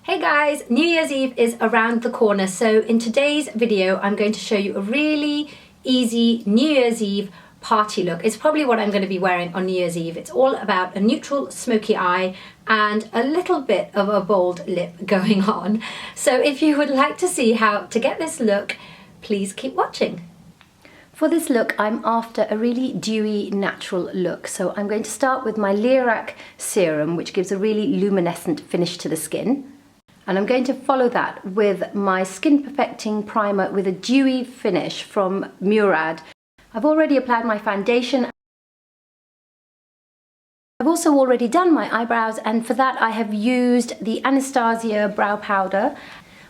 Hey guys, New Year's Eve is around the corner, so in today's video I'm going to show you a really easy New Year's Eve party look. It's probably what I'm going to be wearing on New Year's Eve. It's all about a neutral smoky eye and a little bit of a bold lip going on. So if you would like to see how to get this look, please keep watching. For this look, I'm after a really dewy, natural look. So I'm going to start with my Lierac serum, which gives a really luminescent finish to the skin. And I'm going to follow that with my Skin Perfecting Primer with a dewy finish from Murad. I've already applied my foundation. I've also already done my eyebrows, and for that I have used the Anastasia brow powder.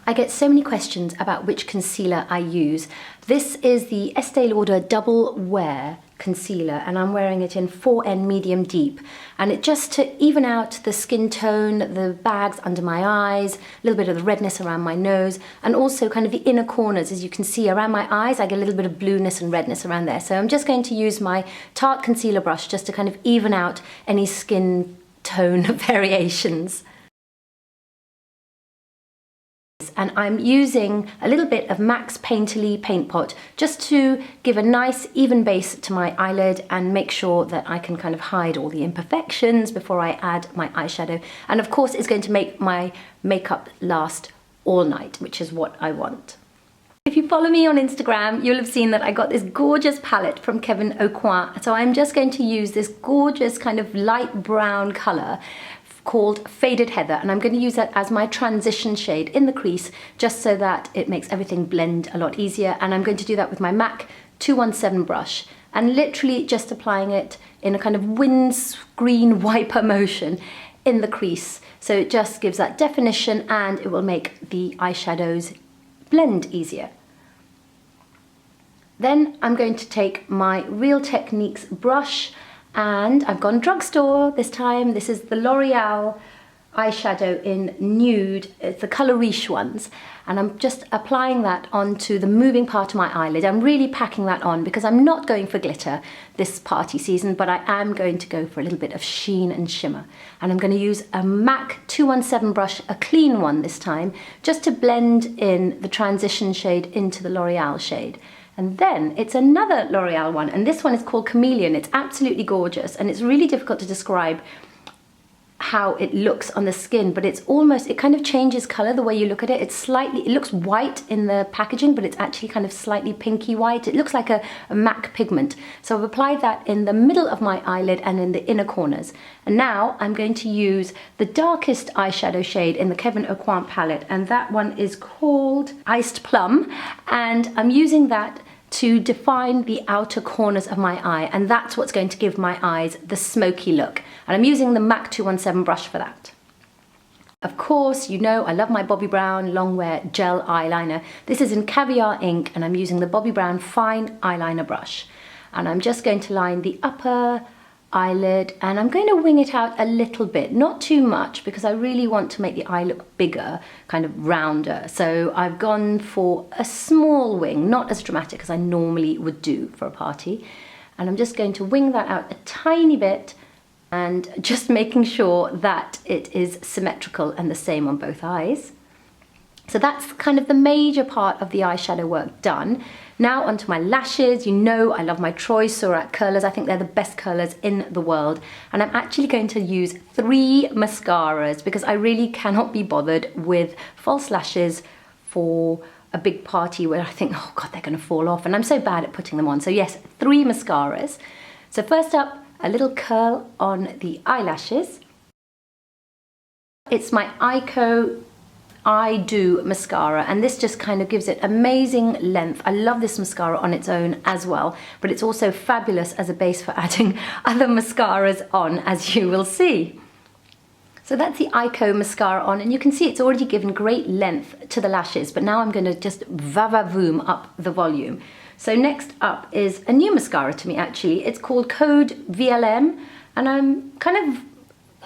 I get so many questions about which concealer I use. This is the Estee Lauder Double Wear concealer, and I'm wearing it in 4N medium deep, and it just to even out the skin tone, the bags under my eyes, a little bit of the redness around my nose, and also kind of the inner corners. As you can see around my eyes, I get a little bit of blueness and redness around there. So I'm just going to use my Tarte concealer brush just to kind of even out any skin tone variations. And I'm using a little bit of MAC Painterly Paint Pot just to give a nice even base to my eyelid and make sure that I can kind of hide all the imperfections before I add my eyeshadow. And of course it's going to make my makeup last all night, which is what I want. If you follow me on Instagram, you'll have seen that I got this gorgeous palette from Kevyn Aucoin. So I'm just going to use this gorgeous kind of light brown colour called Faded Heather, and I'm going to use that as my transition shade in the crease, just so that it makes everything blend a lot easier. And I'm going to do that with my MAC 217 brush, and literally just applying it in a kind of windscreen wiper motion in the crease. So it just gives that definition and it will make the eyeshadows blend easier. Then I'm going to take my Real Techniques brush, and I've gone drugstore this time. This is the L'Oreal eyeshadow in Nude. It's the Color Riche ones. And I'm just applying that onto the moving part of my eyelid. I'm really packing that on because I'm not going for glitter this party season, but I am going to go for a little bit of sheen and shimmer. And I'm going to use a MAC 217 brush, a clean one this time, just to blend in the transition shade into the L'Oreal shade. And then it's another L'Oreal one, and this one is called Chameleon. It's absolutely gorgeous, and it's really difficult to describe how it looks on the skin, but it's almost, it kind of changes color the way you look at it. It's slightly, it looks white in the packaging, but it's actually kind of slightly pinky white. It looks like a MAC pigment. So I've applied that in the middle of my eyelid and in the inner corners. And now I'm going to use the darkest eyeshadow shade in the Kevyn Aucoin palette, and that one is called Iced Plum, and I'm using that to define the outer corners of my eye, and that's what's going to give my eyes the smoky look. And I'm using the MAC 217 brush for that. Of course, you know I love my Bobbi Brown Longwear gel eyeliner. This is in Caviar Ink, and I'm using the Bobbi Brown fine eyeliner brush. And I'm just going to line the upper eyelid, and I'm going to wing it out a little bit, not too much, because I really want to make the eye look bigger, kind of rounder. So I've gone for a small wing, not as dramatic as I normally would do for a party. And I'm just going to wing that out a tiny bit, and just making sure that it is symmetrical and the same on both eyes. So that's kind of the major part of the eyeshadow work done. Now onto my lashes. You know I love my Troy Surat curlers. I think they're the best curlers in the world. And I'm actually going to use 3 mascaras because I really cannot be bothered with false lashes for a big party where I think, oh God, they're going to fall off. And I'm so bad at putting them on. So yes, 3 mascaras. So first up, a little curl on the eyelashes. It's my Eyeko I Do mascara, and this just kind of gives it amazing length. I love this mascara on its own as well, but it's also fabulous as a base for adding other mascaras on, as you will see. So that's the Eyeko mascara on, and you can see it's already given great length to the lashes, but now I'm going to just va-va-voom up the volume. So next up is a new mascara to me actually. It's called Code VLM, and I'm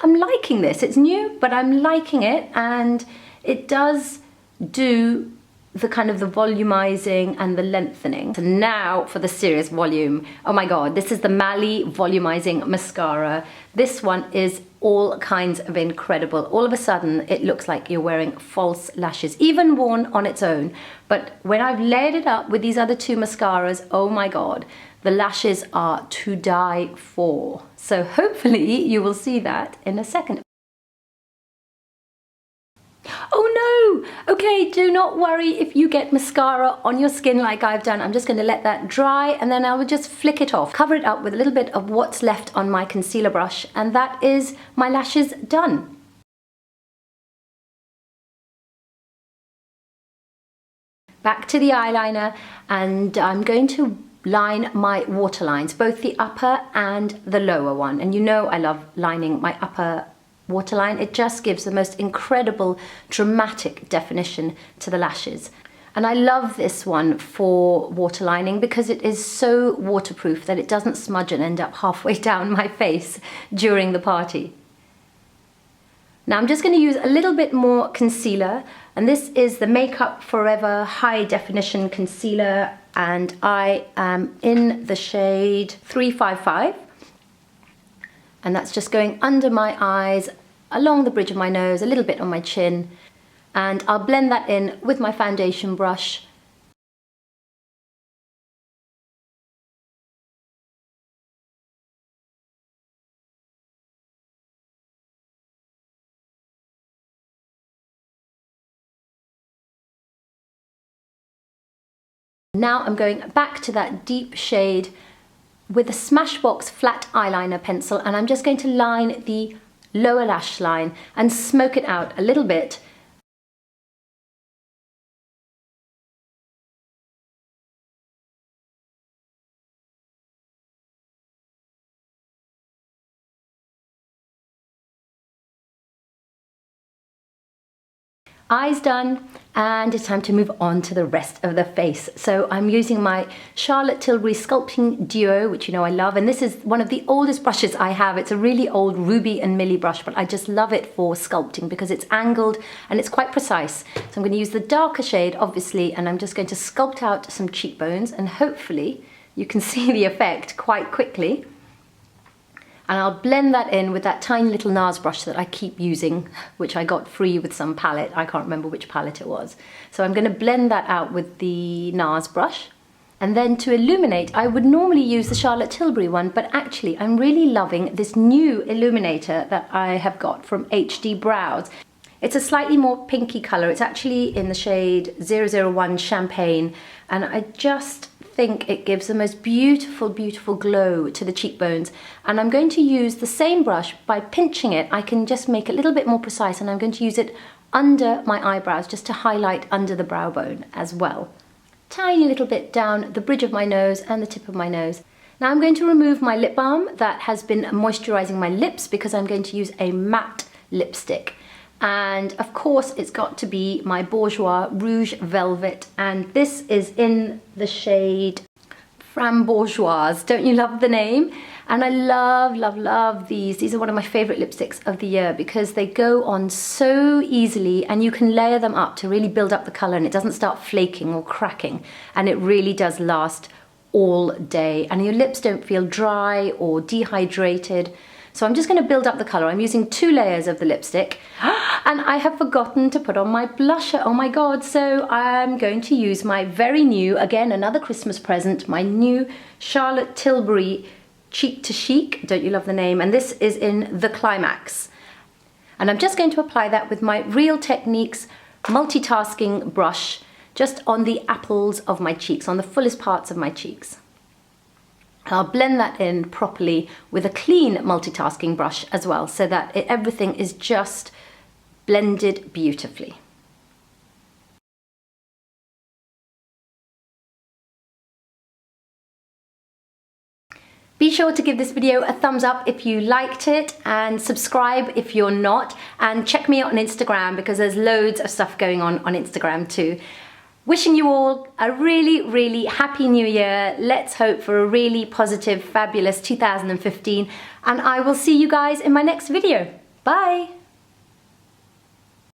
liking this. It's new, but I'm liking it, and it does do the kind of the volumizing and the lengthening. So now for the serious volume. Oh my God, this is the Mally Volumizing Mascara. This one is all kinds of incredible. All of a sudden, it looks like you're wearing false lashes, even worn on its own. But when I've layered it up with these other two mascaras, oh my God, the lashes are to die for. So hopefully you will see that in a second. Oh no! Okay, do not worry if you get mascara on your skin like I've done. I'm just going to let that dry and then I will just flick it off. Cover it up with a little bit of what's left on my concealer brush, and that is my lashes done. Back to the eyeliner, and I'm going to line my waterlines, both the upper and the lower one. And you know I love lining my upper waterline. It just gives the most incredible dramatic definition to the lashes. And I love this one for waterlining because it is so waterproof that it doesn't smudge and end up halfway down my face during the party. Now I'm just going to use a little bit more concealer, and this is the Makeup Forever High Definition Concealer, and I am in the shade 355. And that's just going under my eyes, along the bridge of my nose, a little bit on my chin. And I'll blend that in with my foundation brush. Now I'm going back to that deep shade with a Smashbox flat eyeliner pencil, and I'm just going to line the lower lash line and smoke it out a little bit. Eyes done, and it's time to move on to the rest of the face. So I'm using my Charlotte Tilbury Sculpting Duo, which you know I love, and this is one of the oldest brushes I have. It's a really old Ruby and Millie brush, but I just love it for sculpting because it's angled and it's quite precise. So I'm going to use the darker shade, obviously, and I'm just going to sculpt out some cheekbones, and hopefully you can see the effect quite quickly. And I'll blend that in with that tiny little NARS brush that I keep using, which I got free with some palette. I can't remember which palette it was. So I'm going to blend that out with the NARS brush. And then to illuminate, I would normally use the Charlotte Tilbury one, but actually I'm really loving this new illuminator that I have got from HD Brows. It's a slightly more pinky colour. It's actually in the shade 001 Champagne, and I just think it gives the most beautiful, beautiful glow to the cheekbones. And I'm going to use the same brush. By pinching it, I can just make it a little bit more precise, and I'm going to use it under my eyebrows just to highlight under the brow bone as well. Tiny little bit down the bridge of my nose and the tip of my nose. Now I'm going to remove my lip balm that has been moisturizing my lips because I'm going to use a matte lipstick. And of course it's got to be my Bourjois Rouge Velvet, and this is in the shade Framboise. Don't you love the name? And I love, love, love these. These are one of my favorite lipsticks of the year because they go on so easily, and you can layer them up to really build up the color, and it doesn't start flaking or cracking, and it really does last all day, and your lips don't feel dry or dehydrated. So I'm just going to build up the colour. I'm using 2 layers of the lipstick, and I have forgotten to put on my blusher. Oh my God. So I'm going to use my very new, again, another Christmas present, my new Charlotte Tilbury Cheek to Chic. Don't you love the name? And this is in the Climax. And I'm just going to apply that with my Real Techniques multitasking brush just on the apples of my cheeks, on the fullest parts of my cheeks. I'll blend that in properly with a clean multitasking brush as well, so that everything is just blended beautifully. Be sure to give this video a thumbs up if you liked it, and subscribe if you're not, and check me out on Instagram because there's loads of stuff going on Instagram too. Wishing you all a really, really happy new year. Let's hope for a really positive, fabulous 2015, and I will see you guys in my next video. Bye.